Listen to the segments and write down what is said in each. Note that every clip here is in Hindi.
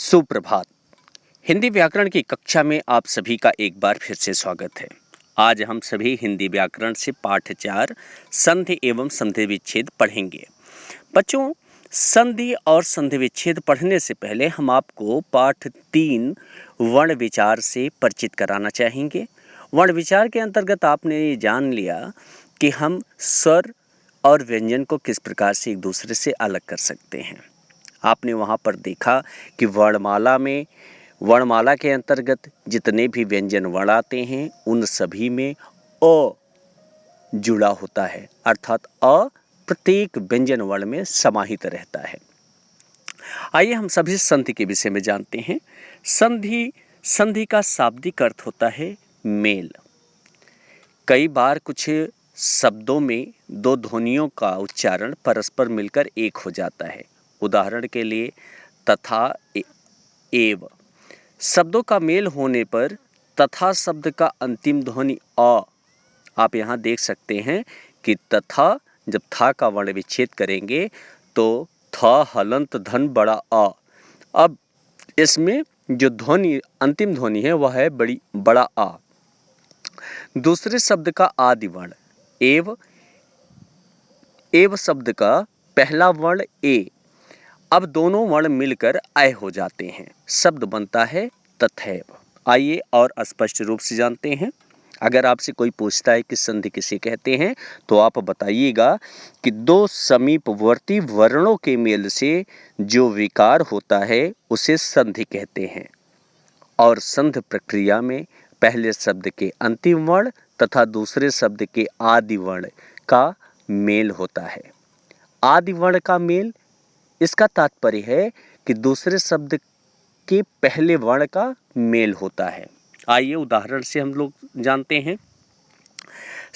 सुप्रभात। हिंदी व्याकरण की कक्षा में आप सभी का एक बार फिर से स्वागत है। आज हम सभी हिंदी व्याकरण से पाठ 4 संधि एवं संधि विच्छेद पढ़ेंगे। बच्चों, संधि और संधि विच्छेद पढ़ने से पहले हम आपको पाठ 3 वर्ण विचार से परिचित कराना चाहेंगे। वर्ण विचार के अंतर्गत आपने ये जान लिया कि हम स्वर और व्यंजन को किस प्रकार से एक दूसरे से अलग कर सकते हैं। आपने वहाँ पर देखा कि वर्णमाला के अंतर्गत जितने भी व्यंजन वर्ण आते हैं उन सभी में अ जुड़ा होता है, अर्थात अ प्रत्येक व्यंजन वर्ण में समाहित रहता है। आइए हम सभी संधि के विषय में जानते हैं। संधि का शाब्दिक अर्थ होता है मेल। कई बार कुछ शब्दों में दो ध्वनियों का उच्चारण परस्पर मिलकर एक हो जाता है। उदाहरण के लिए तथा एव शब्दों का मेल होने पर तथा शब्द का अंतिम ध्वनि अ, आप यहाँ देख सकते हैं कि तथा जब था का वर्ण विच्छेद करेंगे तो थ हलंत धन बड़ा अ। अब इसमें जो ध्वनि अंतिम ध्वनि है वह है बड़ा आ। दूसरे शब्द का आदि वर्ण एव शब्द का पहला वर्ण ए। अब दोनों वर्ण मिलकर अय हो जाते हैं, शब्द बनता है तथैव। आइए और स्पष्ट रूप से जानते हैं। अगर आपसे कोई पूछता है कि संधि किसे कहते हैं तो आप बताइएगा कि दो समीपवर्ती वर्णों के मेल से जो विकार होता है उसे संधि कहते हैं। और संधि प्रक्रिया में पहले शब्द के अंतिम वर्ण तथा दूसरे शब्द के आदि वर्ण का मेल होता है। आदि वर्ण का मेल, इसका तात्पर्य है कि दूसरे शब्द के पहले वर्ण का मेल होता है। आइए उदाहरण से हम लोग जानते हैं।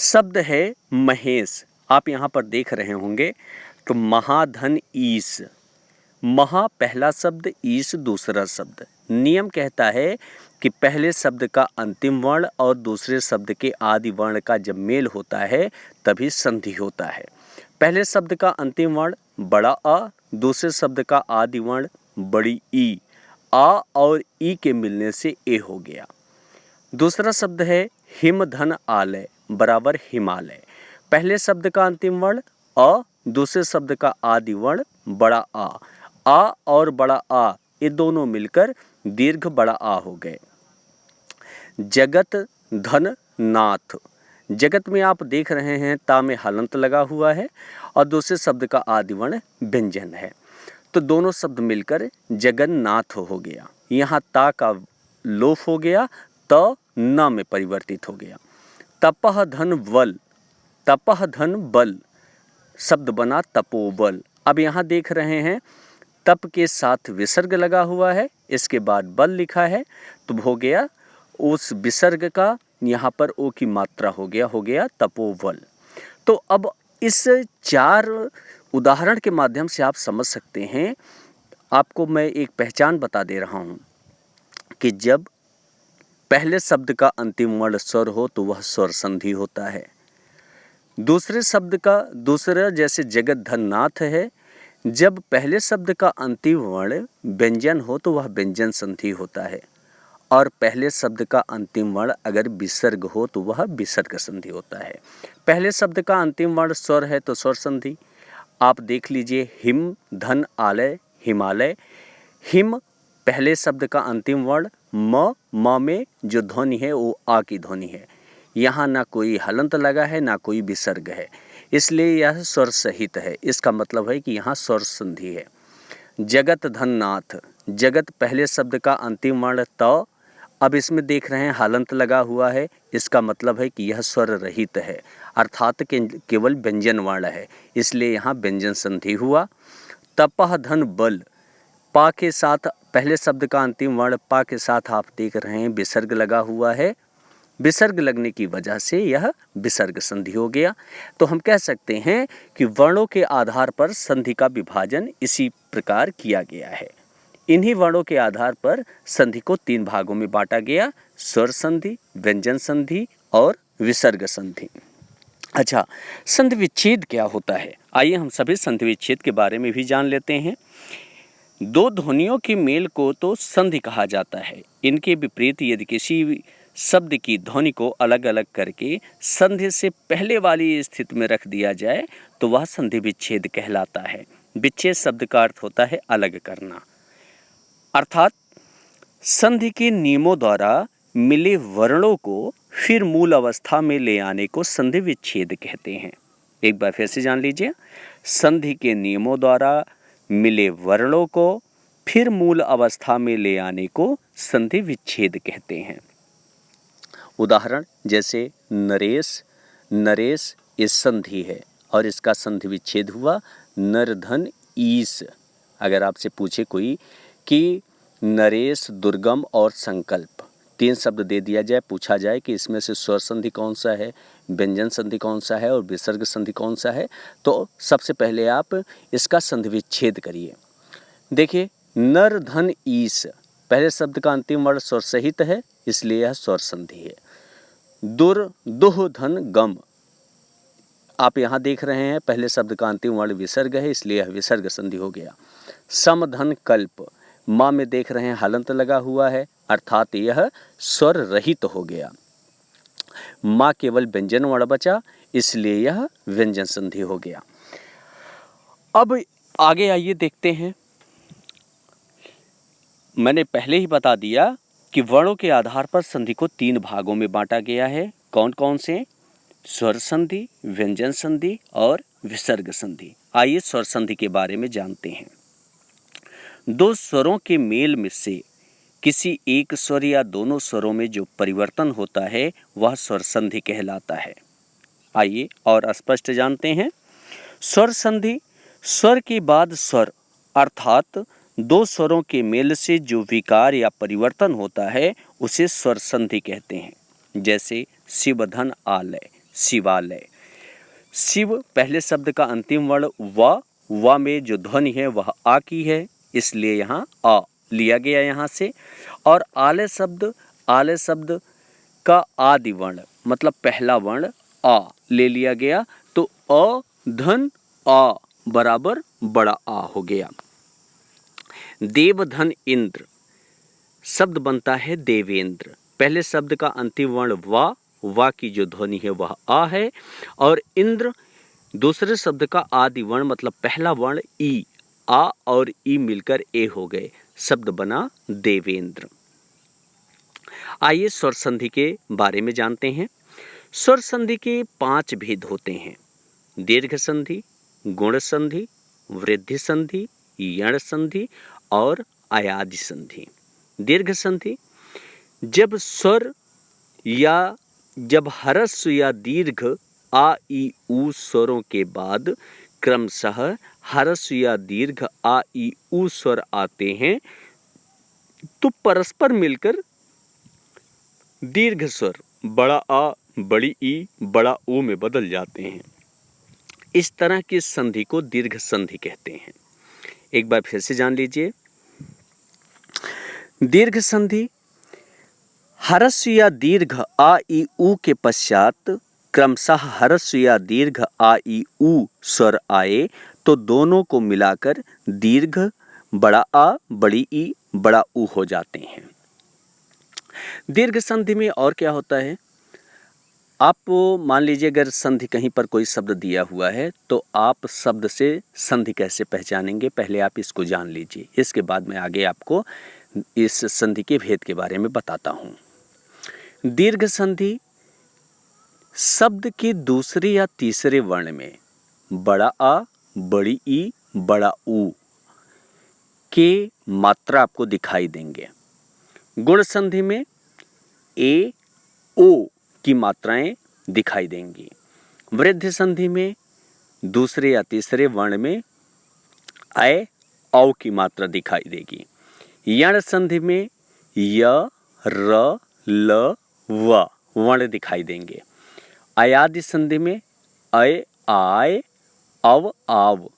शब्द है महेश। आप यहाँ पर देख रहे होंगे तो महाधन ईश, महा पहला शब्द, ईश दूसरा शब्द। नियम कहता है कि पहले शब्द का अंतिम वर्ण और दूसरे शब्द के आदि वर्ण का जब मेल होता है तभी संधि होता है। पहले शब्द का अंतिम वर्ण बड़ा अ, दूसरे शब्द का आदि वर्ण बड़ी ई, आ और ई के मिलने से ए हो गया। दूसरा शब्द है हिमधन आलय बराबर हिमालय। पहले शब्द का अंतिम वर्ण अ, दूसरे शब्द का आदि वर्ण बड़ा आ और बड़ा आ ये दोनों मिलकर दीर्घ बड़ा आ हो गए। जगत धन नाथ, जगत में आप देख रहे हैं ता में हलंत लगा हुआ है और दूसरे शब्द का आदि वर्ण व्यंजन है, तो दोनों शब्द मिलकर जगन्नाथ हो गया। यहाँ ता का लोप हो गया, त न में परिवर्तित हो गया। तपह धन बल, तपह धन बल शब्द बना तपोबल। अब यहाँ देख रहे हैं तप के साथ विसर्ग लगा हुआ है, इसके बाद बल लिखा है तो हो गया उस विसर्ग का यहाँ पर ओ की मात्रा हो गया तपोबल। तो अब इस 4 उदाहरण के माध्यम से आप समझ सकते हैं। आपको मैं एक पहचान बता दे रहा हूँ कि जब पहले शब्द का अंतिम वर्ण स्वर हो तो वह स्वर संधि होता है। दूसरे शब्द का दूसरा जैसे जगत धन नाथ है, जब पहले शब्द का अंतिम वर्ण व्यंजन हो तो वह व्यंजन संधि होता है। और पहले शब्द का अंतिम वर्ण अगर विसर्ग हो तो वह विसर्ग संधि होता है। पहले शब्द का अंतिम वर्ण स्वर है तो स्वर संधि। आप देख लीजिए हिम धन आलय हिमालय। हिम पहले शब्द का अंतिम वर्ण म में जो ध्वनि है वो आ की ध्वनि है। यहाँ ना कोई हलंत लगा है ना कोई विसर्ग है, इसलिए यह स्वर सहित है। इसका मतलब है कि यहाँ स्वर संधि है। जगत धन नाथ, जगत पहले शब्द का अंतिम वर्ण त, अब इसमें देख रहे हैं हलंत लगा हुआ है, इसका मतलब है कि यह स्वर रहित है, अर्थात केवल व्यंजन वर्ण है, इसलिए यहाँ व्यंजन संधि हुआ। तपह धन बल, पा के साथ पहले शब्द का अंतिम वर्ण पा के साथ आप देख रहे हैं विसर्ग लगा हुआ है, विसर्ग लगने की वजह से यह विसर्ग संधि हो गया। तो हम कह सकते हैं कि वर्णों के आधार पर संधि का विभाजन इसी प्रकार किया गया है। इन्हीं वर्णों के आधार पर संधि को 3 भागों में बांटा गया, स्वर संधि, व्यंजन संधि और विसर्ग संधि। अच्छा, संधि विच्छेद क्या होता है? आइए हम सभी संधि विच्छेद के बारे में भी जान लेते हैं। दो ध्वनियों के मेल को तो संधि कहा जाता है। इनके विपरीत यदि किसी शब्द की ध्वनि को अलग अलग करके संधि से पहले वाली स्थिति में रख दिया जाए तो वह संधि विच्छेद कहलाता है। विच्छेद शब्द का अर्थ होता है अलग करना, अर्थात संधि के नियमों द्वारा मिले वर्णों को फिर मूल अवस्था में ले आने को संधि विच्छेद कहते हैं। एक बार फिर से जान लीजिए, संधि के नियमों द्वारा मिले वर्णों को फिर मूल अवस्था में ले आने को संधि विच्छेद कहते हैं। उदाहरण जैसे नरेश, नरेश इस संधि है और इसका संधि विच्छेद हुआ नरधन ईस। अगर आपसे पूछे कोई कि नरेश, दुर्गम और संकल्प, तीन शब्द दे दिया जाए, पूछा जाए कि इसमें से स्वर संधि कौन सा है, व्यंजन संधि कौन सा है और विसर्ग संधि कौन सा है, तो सबसे पहले आप इसका संधि विच्छेद करिए। देखिए, नर धन ईस, पहले शब्द का अंतिम वर्ण स्वर सहित है, इसलिए यह स्वर संधि है। दुर, दुह, धन, गम, आप यहाँ देख रहे हैं पहले शब्द का अंतिम वर्ण विसर्ग है, इसलिए यह विसर्ग संधि हो गया। सम, धन, कल्प, माँ में देख रहे हैं हलंत लगा हुआ है, अर्थात यह स्वर रहित हो गया। माँ केवल व्यंजन वर्ण बचा, इसलिए यह व्यंजन संधि हो गया। अब आगे आइए देखते हैं। मैंने पहले ही बता दिया कि वर्णों के आधार पर संधि को तीन भागों में बांटा गया है। कौन कौन से? स्वर संधि, व्यंजन संधि और विसर्ग संधि। आइए स्वर संधि के बारे में जानते हैं। दो स्वरों के मेल में से किसी एक स्वर या दोनों स्वरों में जो परिवर्तन होता है वह स्वर संधि कहलाता है। आइए और स्पष्ट जानते हैं। स्वर संधि स्वर के बाद स्वर अर्थात दो स्वरों के मेल से जो विकार या परिवर्तन होता है उसे स्वर संधि कहते हैं। जैसे शिव, धन, आलय, शिवालय। शिव पहले शब्द का अंतिम वर्ण व में जो ध्वनि है वह आ की है, इसलिए यहाँ आ लिया गया यहाँ से। और आलय शब्द का आदि वर्ण मतलब पहला वर्ण आ ले लिया गया, तो अ धन आ बराबर बड़ा आ हो गया। देव, धन, इंद्र शब्द बनता है देवेंद्र। पहले शब्द का अंतिम वर्ण वा की जो ध्वनि है वह आ है, और इंद्र दूसरे शब्द का आदि वर्ण मतलब पहला वर्ण ई, आ और ई मिलकर ए हो गए, शब्द बना देवेंद्र। आइए स्वर संधि के बारे में जानते हैं। स्वर संधि के 5 भेद होते हैं। दीर्घ संधि, गुण संधि, वृद्धि संधि, यण संधि और अयादि संधि। दीर्घ संधि जब स्वर या जब ह्रस्व या दीर्घ आ ई ऊ स्वरों के बाद क्रमशः ह्रस्व या दीर्घ आ ई ऊ स्वर आते हैं तो परस्पर मिलकर दीर्घ स्वर बड़ा आ, बड़ी ई, बड़ा ऊ में बदल जाते हैं। इस तरह की संधि को दीर्घ संधि कहते हैं। एक बार फिर से जान लीजिए। दीर्घ संधि ह्रस्व या दीर्घ आ ई ऊ के पश्चात क्रमशः ह्रस्व या दीर्घ आ ई ऊ स्वर आए तो दोनों को मिलाकर दीर्घ बड़ा आ, बड़ी ई, बड़ा ऊ हो जाते हैं। दीर्घ संधि में और क्या होता है, आप मान लीजिए अगर संधि कहीं पर कोई शब्द दिया हुआ है तो आप शब्द से संधि कैसे पहचानेंगे, पहले आप इसको जान लीजिए, इसके बाद मैं आगे आपको इस संधि के भेद के बारे में बताता हूँ। दीर्घ संधि शब्द के दूसरे या तीसरे वर्ण में बड़ा आ, बड़ी ई, बड़ा ऊ के मात्रा आपको दिखाई देंगे। गुण संधि में ए, ओ की मात्राएं दिखाई देंगी। वृद्धि संधि में दूसरे या तीसरे वर्ण में ऐ, औ की मात्रा दिखाई देगी। यण संधि में य, र, ल, व वर्ण दिखाई देंगे। अयादि संधि में अय, आय, अव, आव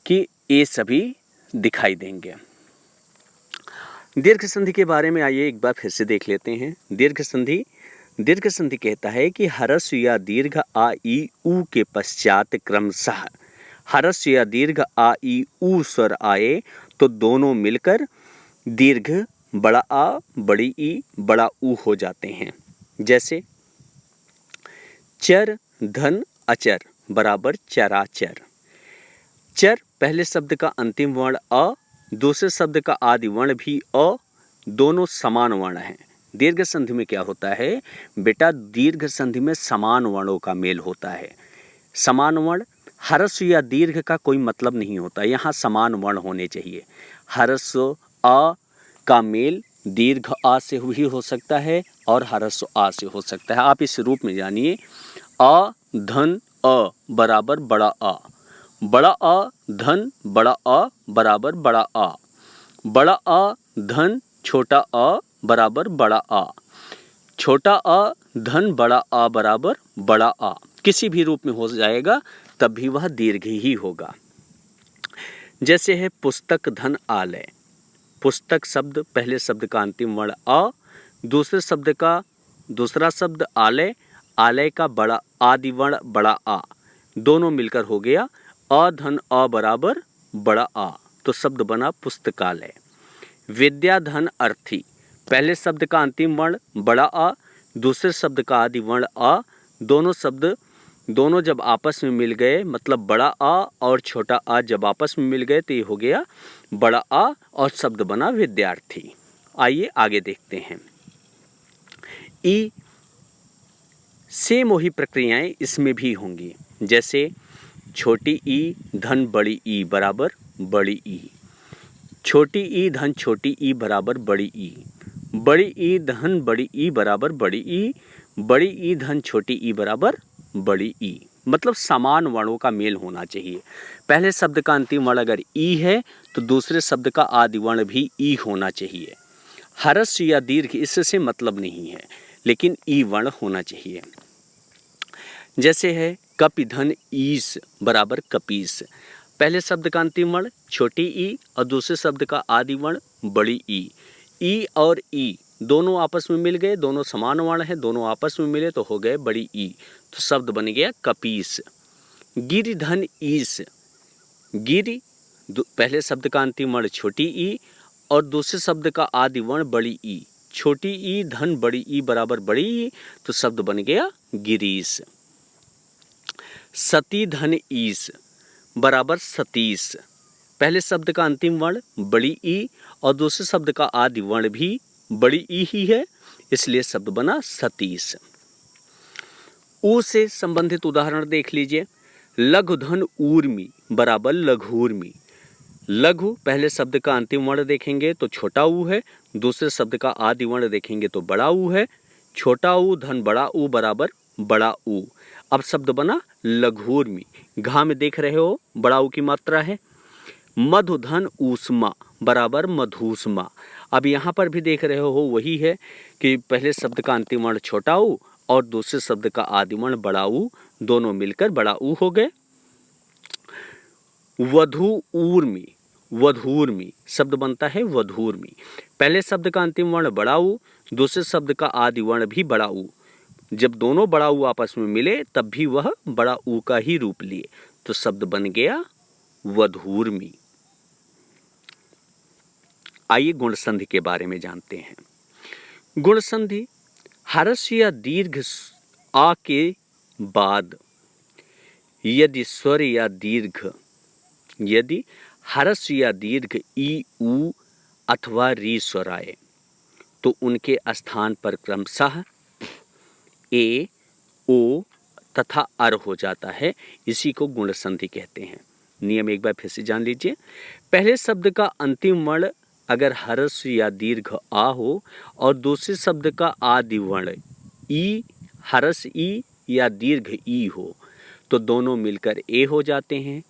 की ये सभी दिखाई देंगे। दीर्घ संधि के बारे में आइए एक बार फिर से देख लेते हैं। दीर्घ संधि कहता है कि ह्रस्व या दीर्घ आ ई ऊ के पश्चात क्रमशः ह्रस्व या दीर्घ आ ई ऊ स्वर आए तो दोनों मिलकर दीर्घ बड़ा आ, बड़ी ई, बड़ा ऊ हो जाते हैं। जैसे चर धन अचर बराबर चराचर। चर पहले शब्द का अंतिम वर्ण अ, दूसरे शब्द का आदि वर्ण भी अ, दोनों समान वर्ण हैं। दीर्घ संधि में क्या होता है बेटा, दीर्घ संधि में समान वर्णों का मेल होता है। समान वर्ण ह्रस्व या दीर्घ का कोई मतलब नहीं होता, यहाँ समान वर्ण होने चाहिए। ह्रस्व आ का मेल दीर्घ आ से भी हो सकता है और ह्रस्व आ से हो सकता है। आप इस रूप में जानिए, आ धन अ बराबर बड़ा आ, बड़ा आ धन बड़ा आ बराबर बड़ा आ, बड़ा आ धन छोटा आ बराबर बड़ा आ, छोटा आ धन बड़ा आ बराबर बड़ा आ। किसी भी रूप में हो जाएगा तब भी वह दीर्घ ही होगा। जैसे है पुस्तक धन आलय। पुस्तक शब्द पहले शब्द का अंतिम वर्ण अ, दूसरे शब्द का दूसरा शब्द आलय, आलय का बड़ा आदि वर्ण बड़ा आ, दोनों मिलकर हो गया अ धन अ बराबर बड़ा आ, तो शब्द बना पुस्तकालय। विद्या धन अर्थी। पहले शब्द का अंतिम वर्ण बड़ा आ, दूसरे शब्द का आदि वर्ण आ, दोनों जब आपस में मिल गए, मतलब बड़ा आ और छोटा आ जब आपस में मिल गए तो ये हो गया बड़ा आ और शब्द बना विद्यार्थी। आइए आगे देखते हैं। ई सेम वही प्रक्रियाएं इसमें भी होंगी। जैसे छोटी ई धन बड़ी ई बराबर बड़ी ई, छोटी ई धन छोटी ई बराबर बड़ी ई, बड़ी ई धन बड़ी ई बराबर बड़ी ई, बड़ी ई धन छोटी ई बराबर बड़ी ई। मतलब समान वर्णों का मेल होना चाहिए। पहले शब्द का अंतिम वर्ण अगर ई है तो दूसरे शब्द का आदि वर्ण भी ई होना चाहिए। ह्रस्व या दीर्घ इससे मतलब नहीं है, लेकिन ई वर्ण होना चाहिए। जैसे है कपि धन ईस बराबर कपीस। पहले शब्द का अंतिम वर्ण छोटी ई और दूसरे शब्द का आदि वर्ण बड़ी ई और ई दोनों आपस में मिल गए, दोनों समान वर्ण है, दोनों आपस में मिले तो हो गए बड़ी ई, तो शब्द बन गया कपीस। गिरि धन ईस। गिरि पहले शब्द का अंतिम वर्ण छोटी ई और दूसरे शब्द का आदि वर्ण बड़ी ई, छोटी ई धन बड़ी ई बराबर बड़ी ई, तो शब्द बन गया गिरीश। सती धन ईस बराबर सतीश। पहले शब्द का अंतिम वर्ण बड़ी ई और दूसरे शब्द का आदि वर्ण भी बड़ी ई ही है, इसलिए शब्द बना सतीश। ऊ से संबंधित उदाहरण देख लीजिए। लघु धन ऊर्मी बराबर लघूर्मी। लघु पहले शब्द का अंतिम वर्ण देखेंगे तो छोटा ऊ है, दूसरे शब्द का आदि वर्ण देखेंगे तो बड़ा ऊ है, छोटा ऊ धन बड़ा ऊ बराबर बड़ा ऊ। अब शब्द बना लघूर्मी। घा में देख रहे हो बड़ा ऊ की मात्रा है। मधु धन ऊष्मा बराबर मधुष्मा। अब यहाँ पर भी देख रहे हो वही है कि पहले शब्द का अंतिम वर्ण छोटा ऊ और दूसरे शब्द का आदि वर्ण बड़ा ऊ, दोनों मिलकर बड़ा ऊ हो गए। वधू ऊर्मी वधूर्मी शब्द बनता है वधूर्मी। पहले शब्द का अंतिम वर्ण बड़ा ऊ, दूसरे शब्द का आदि वर्ण भी बड़ा ऊ, जब दोनों बड़ा ऊ आपस में मिले तब भी वह बड़ा ऊ का ही रूप लिए, तो शब्द बन गया वधूर्मी। आइए गुण संधि के बारे में जानते हैं। गुण संधि ह्रस्व या दीर्घ आ के बाद यदि स्वर या दीर्घ, यदि ह्रस्व या दीर्घ ई ऊ अथवा री स्वर आए तो उनके स्थान पर क्रमशः ए ओ तथा अर हो जाता है। इसी को गुण संधि कहते हैं। नियम एक बार फिर से जान लीजिए। पहले शब्द का अंतिम वर्ण अगर ह्रस्व या दीर्घ आ हो और दूसरे शब्द का आदि वर्ण ई, ह्रस्व ई या दीर्घ ई हो तो दोनों मिलकर ए हो जाते हैं,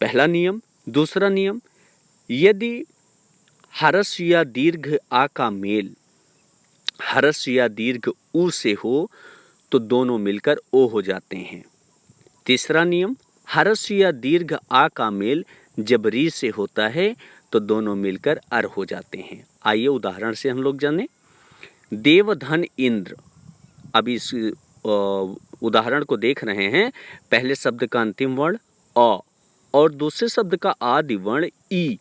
पहला नियम। दूसरा नियम, यदि ह्रस्व या दीर्घ आ का मेल ह्रस्व या दीर्घ ऊ से हो तो दोनों मिलकर ओ हो जाते हैं। तीसरा नियम, ह्रस्व या दीर्घ आ का मेल जब री से होता है तो दोनों मिलकर अर हो जाते हैं। आइए उदाहरण से हम लोग जाने। देवधन इंद्र। अब इस उदाहरण को देख रहे हैं। पहले शब्द का अंतिम वर्ण अ और दूसरे शब्द का आदि वर्ण ई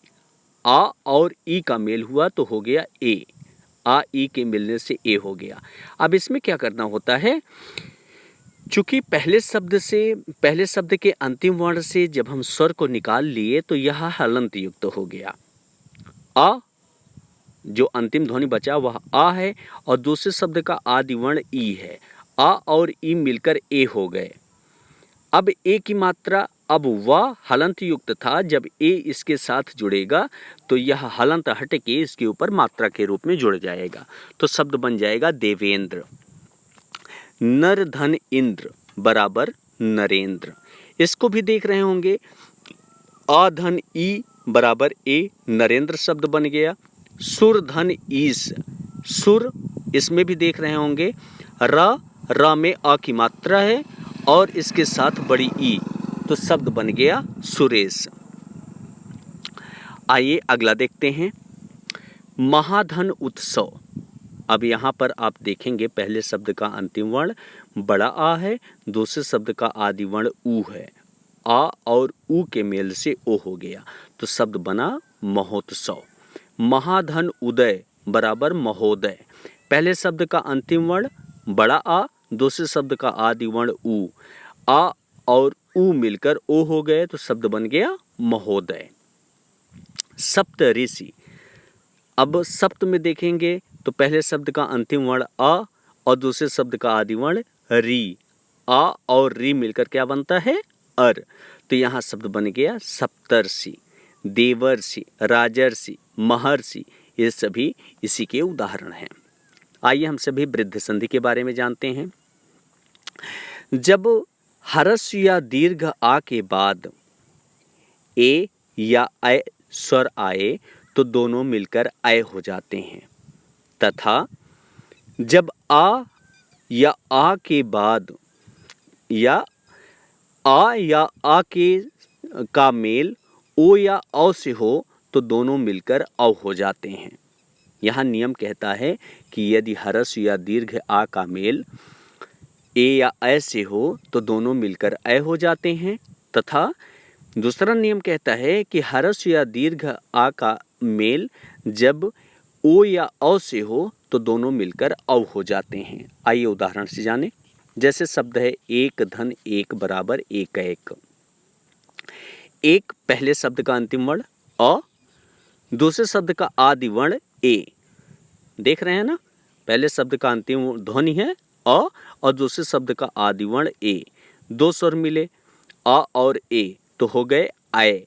आ और ई का मेल हुआ तो हो गया ए, आ ई के मिलने से ए हो गया। अब इसमें क्या करना होता है, चूंकि पहले शब्द के अंतिम वर्ण से जब हम स्वर को निकाल लिए तो यह हलंत युक्त हो गया। आ, जो अंतिम ध्वनि बचा वह आ है और दूसरे शब्द का आदि वर्ण ई है। आ और ई मिलकर ए हो गए। अब ए की मात्रा, अब वह हलंत युक्त था, जब ए इसके साथ जुड़ेगा तो यह हलंत हट के इसके ऊपर मात्रा के रूप में जुड़ जाएगा, तो शब्द बन जाएगा देवेंद्र। नर धन इंद्र बराबर नरेंद्र। इसको भी देख रहे होंगे, आ धन ई बराबर ए, नरेंद्र शब्द बन गया। सुर धन ईस, सुर, इसमें भी देख रहे होंगे, र में आ की मात्रा है और इसके साथ बड़ी ई, तो शब्द बन गया सुरेश। आइए अगला देखते हैं, महाधन उत्सव। अब यहाँ पर आप देखेंगे पहले शब्द का अंतिम वर्ण बड़ा आ है, दूसरे शब्द का आदि वर्ण ऊ है। आ और ऊ के मेल से ओ हो गया, तो शब्द बना महोत्सव। महाधन उदय बराबर महोदय। पहले शब्द का अंतिम वर्ण बड़ा आ, दूसरे शब्द का आदि वर्ण ऊ, आ और ऊ मिलकर ओ हो गए, तो शब्द बन गया महोदय। सप्त ऋषि। अब सप्त में देखेंगे तो पहले शब्द का अंतिम वर्ण आ और दूसरे शब्द का आदि वर्ण री, आ और री मिलकर क्या बनता है, अर, तो यहाँ शब्द बन गया सप्तर्षि। देवर्षि, राजर्षि, महर्षि, ये सभी इसी के उदाहरण हैं। आइए हम सभी वृद्ध संधि के बारे में जानते हैं। जब ह्रस्व या दीर्घ आ के बाद ए या ऐ स्वर आए तो दोनों मिलकर ऐ हो जाते हैं, तथा जब आ या आ के बाद या आ के का मेल ओ या औ से हो तो दोनों मिलकर औ हो जाते हैं। यहाँ नियम कहता है कि यदि ह्रस्व या दीर्घ आ का मेल ए या ऐ से हो तो दोनों मिलकर ऐ हो जाते हैं, तथा दूसरा नियम कहता है कि ह्रस्व या दीर्घ आ का मेल जब ओ या औ से हो तो दोनों मिलकर औ हो जाते हैं। आइए उदाहरण से जानें। जैसे शब्द है एक धन एक बराबर एक एक। एक पहले शब्द का अंतिम वर्ण अ, दूसरे शब्द का आदि वर्ण ए। देख रहे हैं ना, पहले शब्द का अंतिम ध्वनि है अ और दूसरे शब्द का आदि वर्ण ए, दो स्वर मिले अ और ए तो हो गए आए।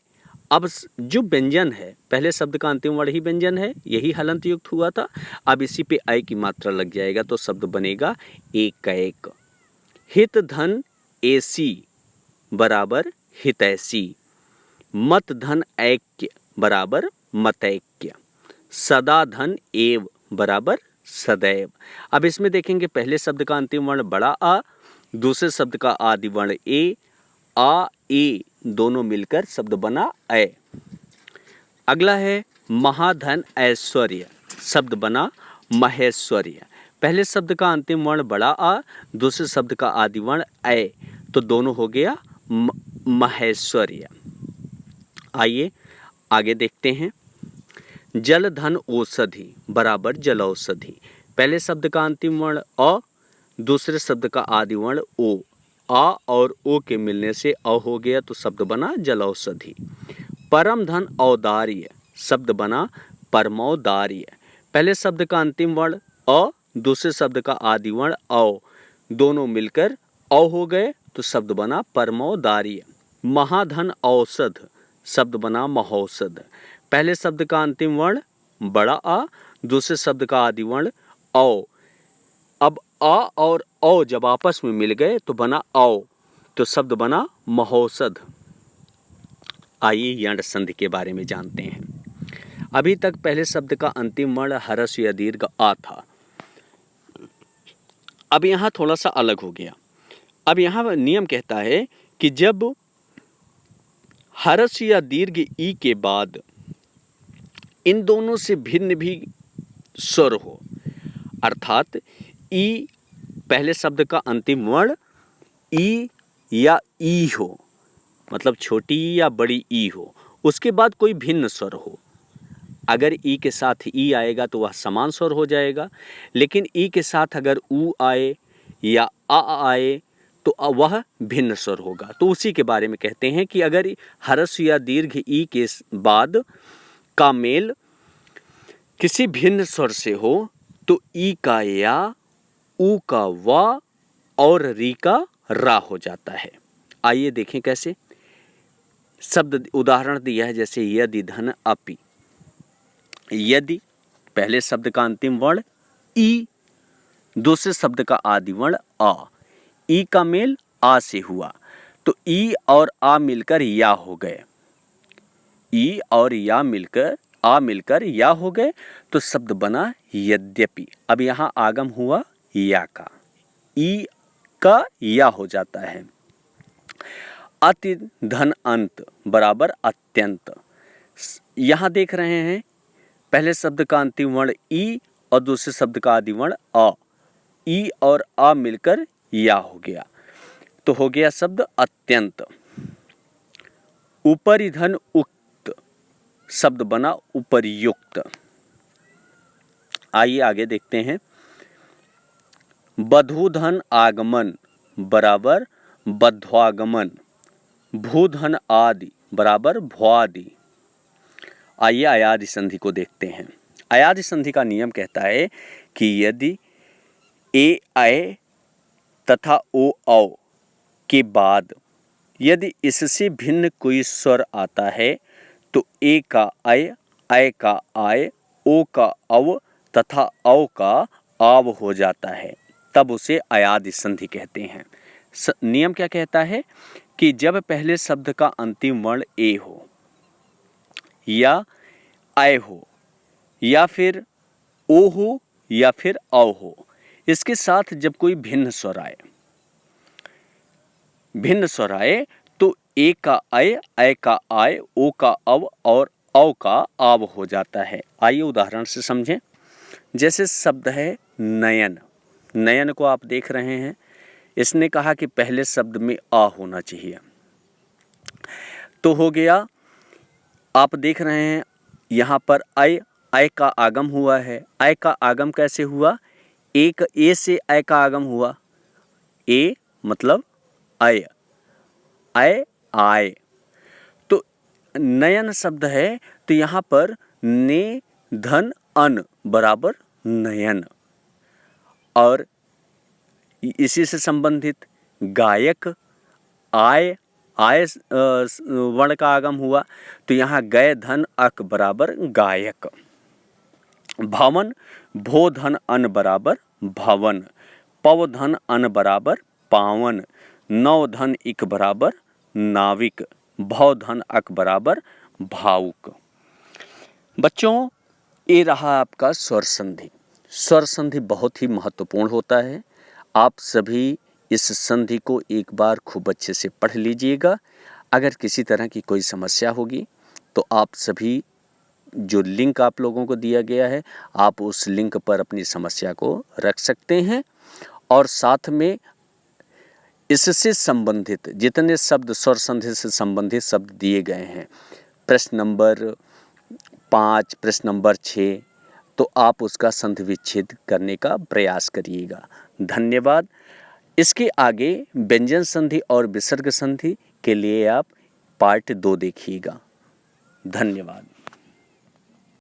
अब जो व्यंजन है, पहले शब्द का अंतिम वर्ण ही व्यंजन है, यही हलंत युक्त हुआ था, अब इसी पे आय की मात्रा लग जाएगा तो शब्द बनेगा एक एक। हित धन ऐसी बराबर हितैषी। मत धन ऐक्य बराबर मतैक्य। सदा धन एव बराबर सदैव। अब इसमें देखेंगे पहले शब्द का अंतिम वर्ण बड़ा आ, दूसरे शब्द का आदि वर्ण ए, आ ए दोनों मिलकर शब्द बना ऐ। अगला है महाधन ऐश्वर्य, शब्द बना महेश्वर्य। पहले शब्द का अंतिम वर्ण बड़ा आ, दूसरे शब्द का आदि वर्ण ऐ, तो दोनों हो गया महेश्वर्य। आइए आगे देखते हैं। जल धन औषधि बराबर जल औषधि। पहले शब्द का अंतिम वर्ण अ, दूसरे शब्द का आदि वर्ण ओ, आ और ओ के मिलने से अ हो गया तो शब्द बना जल औषधि। परम धन औदार्य, शब्द बना परमौदार्य। पहले शब्द का अंतिम वर्ण अ, दूसरे शब्द का आदि वर्ण औ, दोनों मिलकर औ हो गए तो शब्द बना परमौदार्य। महाधन औषध, शब्द बना महौषध। पहले शब्द का अंतिम वर्ण बड़ा आ, दूसरे शब्द का आदि वर्ण औ। अब आ और औ जब आपस में मिल गए तो बना औ, तो शब्द बना महौषध। आइए यण संधि के बारे में जानते हैं। अभी तक पहले शब्द का अंतिम वर्ण ह्रस्व या दीर्घ आ था, अब यहाँ थोड़ा सा अलग हो गया। अब यहाँ नियम कहता है कि जब ह्रस्व या दीर्घ ई के बाद इन दोनों से भिन्न भी स्वर हो, अर्थात ई पहले शब्द का अंतिम वर्ण ई या ई हो, मतलब छोटी या बड़ी ई हो, उसके बाद कोई भिन्न स्वर हो, अगर ई के साथ ई आएगा तो वह समान स्वर हो जाएगा, लेकिन ई के साथ अगर ऊ आए या आ आए तो वह भिन्न स्वर होगा। तो उसी के बारे में कहते हैं कि अगर ह्रस्व या दीर्घ ई के बाद का मेल किसी भिन्न स्वर से हो तो ई का या, ऊ का वा और री का रा हो जाता है। आइए देखें कैसे। शब्द उदाहरण दिया है, जैसे यदि धन अपि। यदि पहले शब्द का अंतिम वर्ण ई, दूसरे शब्द का आदि वर्ण आ, ई का मेल आ से हुआ तो ई और आ मिलकर या हो गए। ई और या मिलकर आ मिलकर या हो गए तो शब्द बना यद्यपि। अब यहां आगम हुआ या का, ई का या हो जाता है। अति धन अंत बराबर अत्यंत। यहां देख रहे हैं पहले शब्द का अंतिम वर्ण ई और दूसरे शब्द का आदि वर्ण आ, ई और आ मिलकर या हो गया तो हो गया शब्द अत्यंत। ऊपरी धन उक्त शब्द बना उपर्युक्त। आइए आगे देखते हैं। बधूधन आगमन बराबर बध्वागमन। भूधन आदि बराबर भ्वादि। आइए अयादि संधि को देखते हैं। अयादि संधि का नियम कहता है कि यदि ए आए तथा ओ औ के बाद यदि इससे भिन्न कोई स्वर आता है तो ए का अय का आय, ओ का अव तथा औ का आव हो जाता है, तब उसे अयादि संधि कहते हैं। नियम क्या कहता है कि जब पहले शब्द का अंतिम वर्ण ए हो या आय हो या फिर ओ हो या फिर औ हो, इसके साथ जब कोई भिन्न स्वर आए तो ए का अय का आय, ओ का अव और औ का आव हो जाता है। आइए उदाहरण से समझें। जैसे शब्द है नयन। नयन को आप देख रहे हैं, इसने कहा कि पहले शब्द में आ होना चाहिए तो हो गया। आप देख रहे हैं यहाँ पर अय का आगम हुआ है। अय का आगम कैसे हुआ? एक ए से अय का आगम हुआ। ए मतलब अय, अय आय। तो नयन शब्द है तो यहाँ पर ने धन अन बराबर नयन। और इसी से संबंधित गायक आय वर्ण का आगम हुआ तो यहाँ गय धन अक बराबर गायक। भवन भो धन अन बराबर भवन। पव धन अन बराबर पावन। नव धन इक बराबर नाविक। भव धन अक बराबर भावुक। बच्चों, ये रहा आपका स्वर संधि। स्वर संधि बहुत ही महत्वपूर्ण होता है। आप सभी इस संधि को एक बार खूब अच्छे से पढ़ लीजिएगा। अगर किसी तरह की कोई समस्या होगी तो आप सभी जो लिंक आप लोगों को दिया गया है, आप उस लिंक पर अपनी समस्या को रख सकते हैं। और साथ में इससे संबंधित जितने शब्द स्वर संधि से संबंधित शब्द दिए गए हैं, प्रश्न नंबर 5, प्रश्न नंबर 6, तो आप उसका संधि विच्छेद करने का प्रयास करिएगा। धन्यवाद। इसके आगे व्यंजन संधि और विसर्ग संधि के लिए आप पार्ट 2 देखिएगा। धन्यवाद।